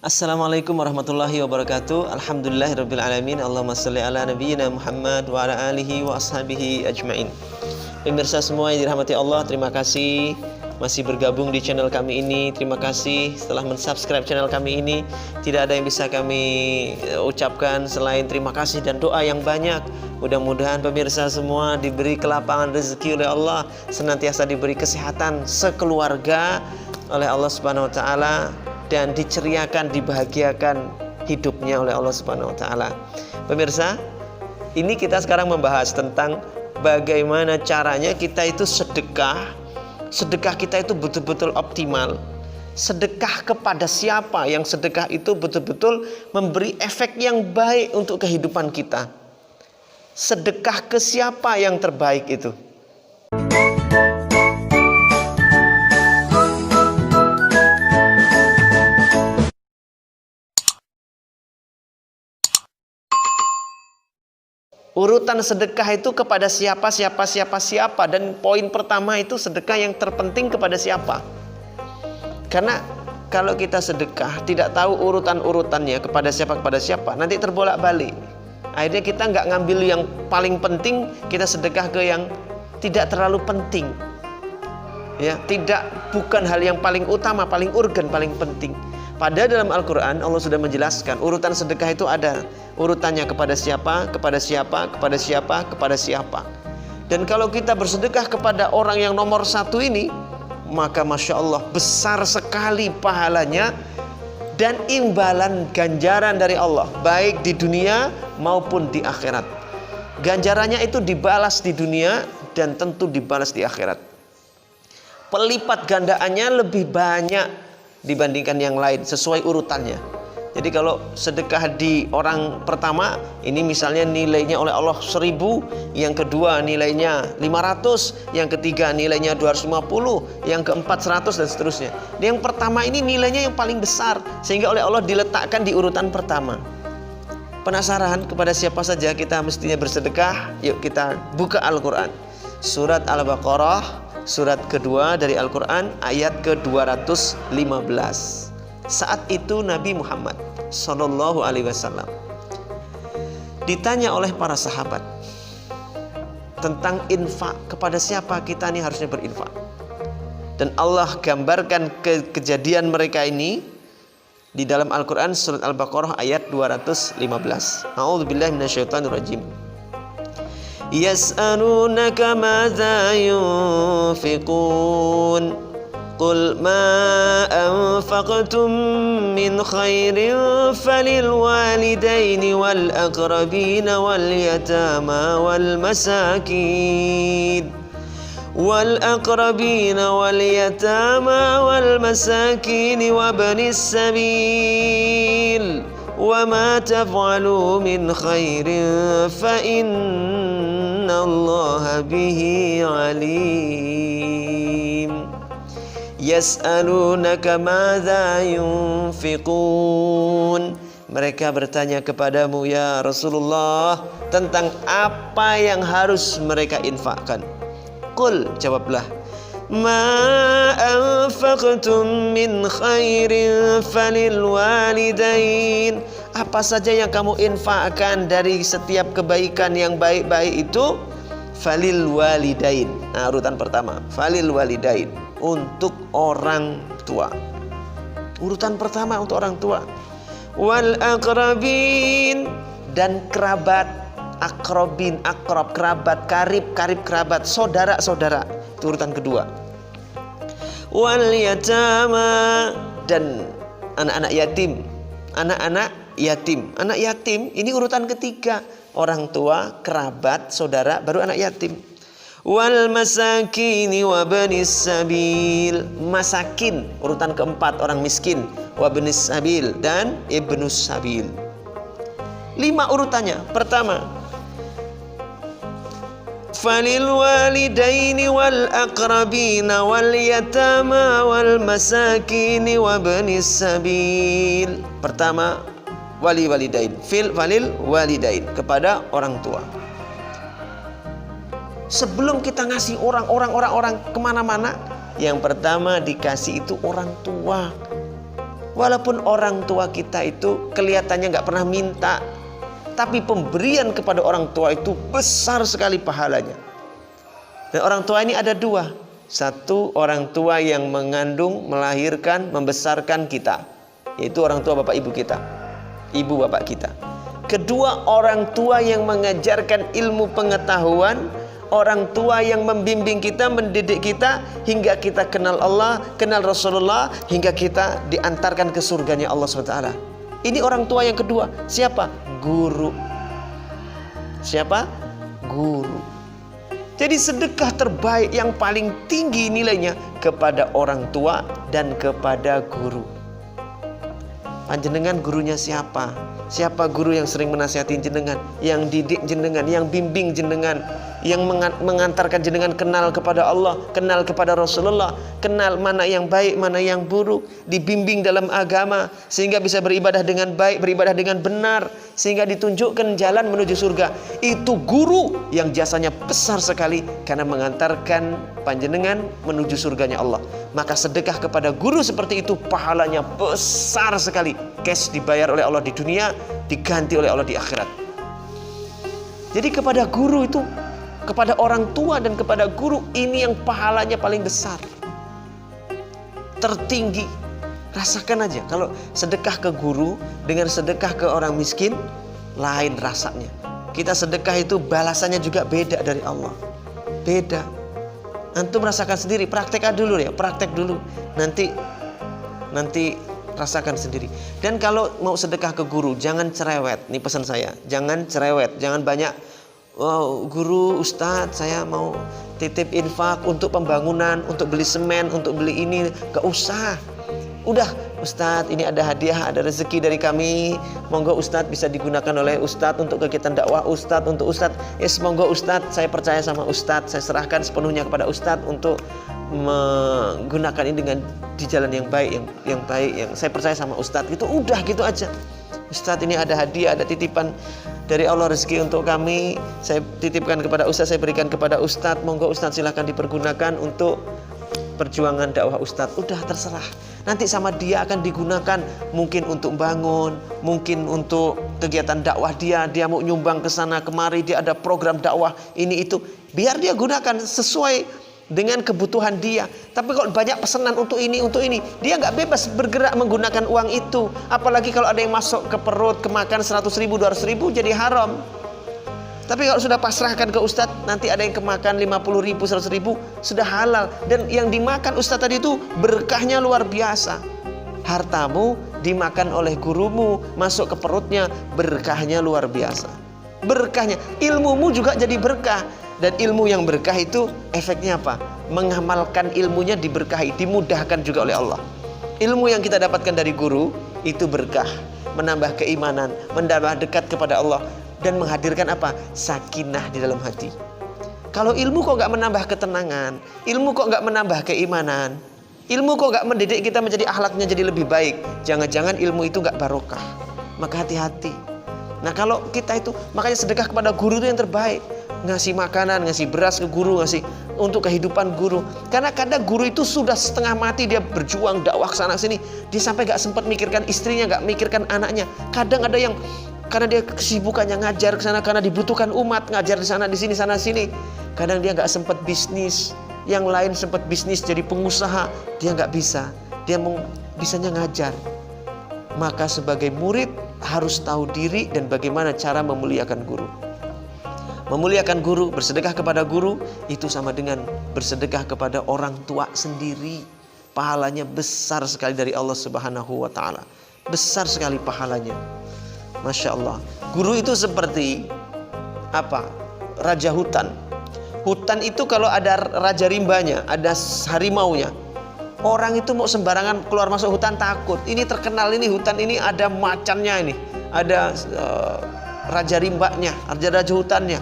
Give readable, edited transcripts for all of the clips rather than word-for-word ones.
Assalamualaikum warahmatullahi wabarakatuh. Alhamdulillahirabbil alamin. Allahumma shalli ala nabiyyina Muhammad wa ala alihi wa ashabihi ajmain. Pemirsa semua yang dirahmati Allah, terima kasih masih bergabung di channel kami ini. Terima kasih setelah mensubscribe channel kami ini. Tidak ada yang bisa kami ucapkan selain terima kasih dan doa yang banyak. Mudah-mudahan pemirsa semua diberi kelapangan rezeki oleh Allah, senantiasa diberi kesehatan sekeluarga oleh Allah Subhanahu wa taala, dan diceriakan, dibahagiakan hidupnya oleh Allah Subhanahu wa taala. Pemirsa, ini kita sekarang membahas tentang bagaimana caranya kita itu sedekah. Sedekah kita itu betul-betul optimal. Sedekah kepada siapa yang sedekah itu betul-betul memberi efek yang baik untuk kehidupan kita. Sedekah ke siapa yang terbaik itu? Urutan sedekah itu kepada siapa, dan poin pertama itu sedekah yang terpenting kepada siapa. Karena kalau kita sedekah tidak tahu urutan-urutannya kepada siapa, nanti terbolak-balik. Akhirnya kita nggak ngambil yang paling penting, kita sedekah ke yang tidak terlalu penting. Ya, bukan hal yang paling utama, paling urgen, paling penting. Padahal dalam Al-Quran Allah sudah menjelaskan urutan sedekah itu ada urutannya kepada siapa, kepada siapa, kepada siapa, kepada siapa. Dan kalau kita bersedekah kepada orang yang nomor satu ini, maka Masya Allah besar sekali pahalanya dan imbalan ganjaran dari Allah, baik di dunia maupun di akhirat. Ganjarannya itu dibalas di dunia dan tentu dibalas di akhirat. Pelipat gandaannya lebih banyak dibandingkan yang lain sesuai urutannya. Jadi kalau sedekah di orang pertama ini misalnya nilainya oleh Allah 1000, yang kedua nilainya 500, yang ketiga nilainya 250, yang keempat 100 dan seterusnya. Yang pertama ini nilainya yang paling besar sehingga oleh Allah diletakkan di urutan pertama. Penasaran kepada siapa saja kita mestinya bersedekah? Yuk kita buka Al-Quran. Surat Al-Baqarah, surat kedua dari Al-Quran, ayat ke-215. Saat itu Nabi Muhammad Sallallahu Alaihi Wasallam ditanya oleh para sahabat tentang infak, kepada siapa kita ini harusnya berinfak. Dan Allah gambarkan kejadian mereka ini di dalam Al-Quran surat Al-Baqarah ayat 215. A'udzubillahi minasyaitonirrajim. Yas'alunaka madza yunfiqun Qul ma anfaqtum min khairin falil walidaini wal aqrabina wal yatama wal masakin wa banis sabil wa ma taf'alu min khairin fa innallaha bihi alim. Yas'alunaka madza yunfiqun. Mereka bertanya kepadamu ya Rasulullah tentang apa yang harus mereka infakkan. Qul, jawablah, ma anfaqtum min khairin falil walidain. Apa saja yang kamu infakkan dari setiap kebaikan yang baik-baik itu, falil walidain. Nah, urutan pertama, falil walidain, untuk orang tua. Urutan pertama untuk orang tua. Wal aqrabin, dan kerabat. Akrobin, akrob, kerabat, karib kerabat, saudara-saudara. Itu urutan kedua. Wal yatama, dan anak-anak yatim. Anak-anak yatim ini urutan ketiga. Orang tua, kerabat, saudara, baru anak yatim. Wal masakini wa banis sabil. Masakin urutan keempat, orang miskin. Wa banis sabil, dan ibnus sabil. 5 urutannya. Pertama, falil walidaini wal aqrabina wal yatama wal masakini wa banis sabil. Pertama, walidain. Falil walidain, kepada orang tua. Sebelum kita ngasih orang kemana-mana, yang pertama dikasih itu orang tua. Walaupun orang tua kita itu kelihatannya nggak pernah minta, tapi pemberian kepada orang tua itu besar sekali pahalanya. Dan orang tua ini ada dua. Satu, orang tua yang mengandung, melahirkan, membesarkan kita, yaitu orang tua bapak ibu kita, ibu bapak kita. Kedua, orang tua yang mengajarkan ilmu pengetahuan, orang tua yang membimbing kita, mendidik kita hingga kita kenal Allah, kenal Rasulullah, hingga kita diantarkan ke surganya Allah SWT. Ini orang tua yang kedua. Siapa? Guru. Siapa? Guru. Jadi sedekah terbaik yang paling tinggi nilainya kepada orang tua dan kepada guru. Panjenengan gurunya siapa? Siapa guru yang sering menasihati jenengan, yang didik jenengan, yang bimbing jenengan, yang mengantarkan jenengan kenal kepada Allah, kenal kepada Rasulullah, kenal mana yang baik, mana yang buruk, dibimbing dalam agama sehingga bisa beribadah dengan baik, beribadah dengan benar, sehingga ditunjukkan jalan menuju surga. Itu guru yang jasanya besar sekali karena mengantarkan panjenengan menuju surganya Allah. Maka sedekah kepada guru seperti itu pahalanya besar sekali. Cash dibayar oleh Allah di dunia, diganti oleh Allah di akhirat. Jadi kepada guru itu, kepada orang tua dan kepada guru, ini yang pahalanya paling besar, tertinggi. Rasakan aja kalau sedekah ke guru dengan sedekah ke orang miskin, lain rasanya. Kita sedekah itu balasannya juga beda dari Allah, beda. Antum rasakan sendiri, praktek dulu ya, praktek dulu. Nanti rasakan sendiri. Dan kalau mau sedekah ke guru, jangan cerewet. Ini pesan saya, jangan cerewet, jangan banyak. Wow, guru, ustadz, saya mau titip infak untuk pembangunan, untuk beli semen, untuk beli ini. Gak usah. Udah, ustadz, ini ada hadiah, ada rezeki dari kami. Monggo ustadz bisa digunakan oleh ustadz untuk kegiatan dakwah ustadz, untuk ustadz. Ya, monggo ustadz, saya percaya sama ustadz, saya serahkan sepenuhnya kepada ustadz untuk menggunakan ini dengan di jalan yang baik, yang baik, yang saya percaya sama ustadz. Gitu, udah gitu aja. Ustadz, ini ada hadiah, ada titipan dari Allah, rezeki untuk kami, saya titipkan kepada ustadz, saya berikan kepada ustadz. Monggo ustadz silahkan dipergunakan untuk perjuangan dakwah ustadz. Udah, terserah. Nanti sama dia akan digunakan mungkin untuk bangun, mungkin untuk kegiatan dakwah dia mau nyumbang ke sana kemari, dia ada program dakwah ini itu, biar dia gunakan sesuai dengan kebutuhan dia. Tapi kalau banyak pesanan untuk ini, dia nggak bebas bergerak menggunakan uang itu. Apalagi kalau ada yang masuk ke perut, kemakan 100.000, 200.000 jadi haram. Tapi kalau sudah pasrahkan ke ustadz, nanti ada yang kemakan 50.000, 100.000, sudah halal. Dan yang dimakan ustadz tadi itu berkahnya luar biasa. Hartamu dimakan oleh gurumu, masuk ke perutnya, berkahnya luar biasa. Berkahnya, ilmumu juga jadi berkah. Dan ilmu yang berkah itu efeknya apa? Mengamalkan ilmunya diberkahi, dimudahkan juga oleh Allah. Ilmu yang kita dapatkan dari guru itu berkah, menambah keimanan, menambah dekat kepada Allah, dan menghadirkan apa? Sakinah di dalam hati. Kalau ilmu kok gak menambah ketenangan, ilmu kok gak menambah keimanan, ilmu kok gak mendidik kita menjadi akhlaknya jadi lebih baik, jangan-jangan ilmu itu gak barokah. Maka hati-hati. Nah kalau kita itu, makanya sedekah kepada guru itu yang terbaik. Ngasih makanan, ngasih beras ke guru, ngasih untuk kehidupan guru. Karena kadang guru itu sudah setengah mati, dia berjuang dakwah sana sini, dia sampai gak sempat mikirkan istrinya, gak mikirkan anaknya. Kadang ada yang karena dia kesibukannya ngajar ke sana, karena dibutuhkan umat, ngajar di sana, di sini, sana sini. Kadang dia gak sempat bisnis, yang lain sempat bisnis jadi pengusaha, dia gak bisa. Dia mau bisanya ngajar. Maka sebagai murid harus tahu diri dan bagaimana cara memuliakan guru. Memuliakan guru, bersedekah kepada guru, itu sama dengan bersedekah kepada orang tua sendiri. Pahalanya besar sekali dari Allah Subhanahu wa ta'ala. Besar sekali pahalanya. Masya Allah. Guru itu seperti apa? Raja hutan. Hutan itu kalau ada raja rimbanya, ada harimaunya, orang itu mau sembarangan keluar masuk hutan takut. Ini terkenal, ini hutan ini ada macannya, ini ada raja rimbanya, raja hutannya.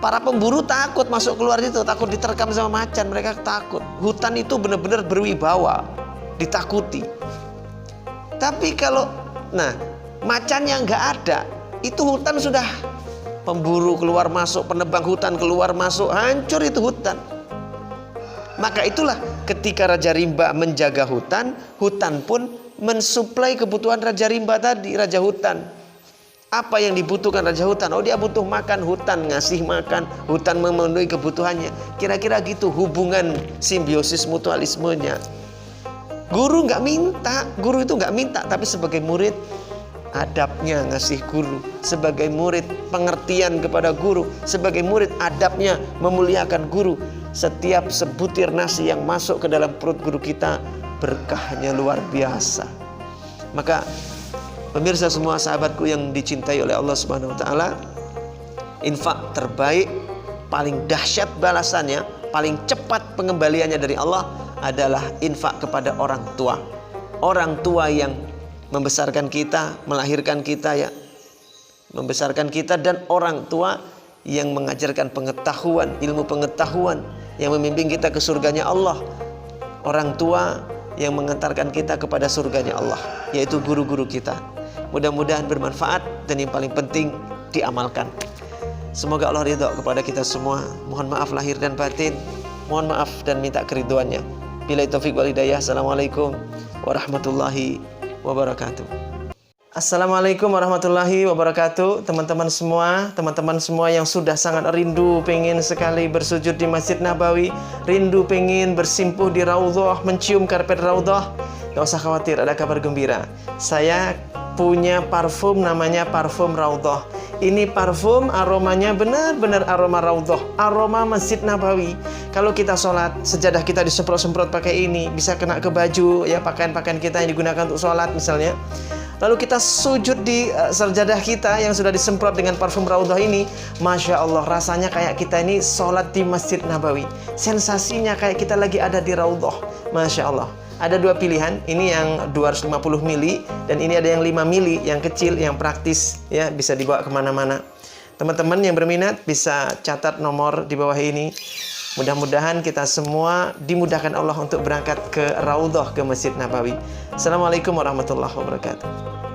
Para pemburu takut masuk keluar itu, takut diterkam sama macan, mereka takut. Hutan itu benar-benar berwibawa, ditakuti. Tapi kalau macan yang nggak ada, itu hutan sudah pemburu keluar masuk, penebang hutan keluar masuk, hancur itu hutan. Maka itulah ketika Raja Rimba menjaga hutan, hutan pun mensuplai kebutuhan Raja Rimba tadi, Raja Hutan. Apa yang dibutuhkan Raja Hutan? Oh, dia butuh makan, hutan ngasih makan, hutan memenuhi kebutuhannya. Kira-kira gitu hubungan simbiosis mutualismenya. Guru nggak minta, guru itu nggak minta, tapi sebagai murid adabnya ngasih guru, sebagai murid pengertian kepada guru, sebagai murid adabnya memuliakan guru. Setiap sebutir nasi yang masuk ke dalam perut guru kita berkahnya luar biasa. Maka pemirsa semua, sahabatku yang dicintai oleh Allah Subhanahu wa taala, infak terbaik, paling dahsyat balasannya, paling cepat pengembaliannya dari Allah adalah infak kepada orang tua. Orang tua yang membesarkan kita, melahirkan kita ya, membesarkan kita, dan orang tua yang mengajarkan pengetahuan, ilmu pengetahuan, yang membimbing kita ke surganya Allah. Orang tua yang mengantarkan kita kepada surganya Allah, yaitu guru-guru kita. Mudah-mudahan bermanfaat dan yang paling penting diamalkan. Semoga Allah ridha kepada kita semua. Mohon maaf lahir dan batin, mohon maaf dan minta keriduannya. Billahi taufiq wal hidayah. Assalamualaikum warahmatullahi wabarakatuh. Assalamualaikum warahmatullahi wabarakatuh. Teman-teman semua yang sudah sangat rindu pengen sekali bersujud di Masjid Nabawi, rindu pengen bersimpuh di Raudhah, mencium karpet Raudhah, gak usah khawatir, ada kabar gembira. Saya punya parfum namanya parfum Raudhah. Ini parfum aromanya benar-benar aroma Raudhah, aroma Masjid Nabawi. Kalau kita sholat, sejadah kita disemprot-semprot pakai ini, bisa kena ke baju ya, pakaian-pakaian kita yang digunakan untuk sholat misalnya. Lalu kita sujud di sejadah kita yang sudah disemprot dengan parfum Raudhah ini, Masya Allah, rasanya kayak kita ini sholat di Masjid Nabawi. Sensasinya kayak kita lagi ada di Raudhah, Masya Allah. Ada dua pilihan, ini yang 250 mili dan ini ada yang 5 mili, yang kecil, yang praktis ya, bisa dibawa kemana-mana. Teman-teman yang berminat bisa catat nomor di bawah ini. Mudah-mudahan kita semua dimudahkan Allah untuk berangkat ke Raudhah, ke Masjid Nabawi. Assalamualaikum warahmatullahi wabarakatuh.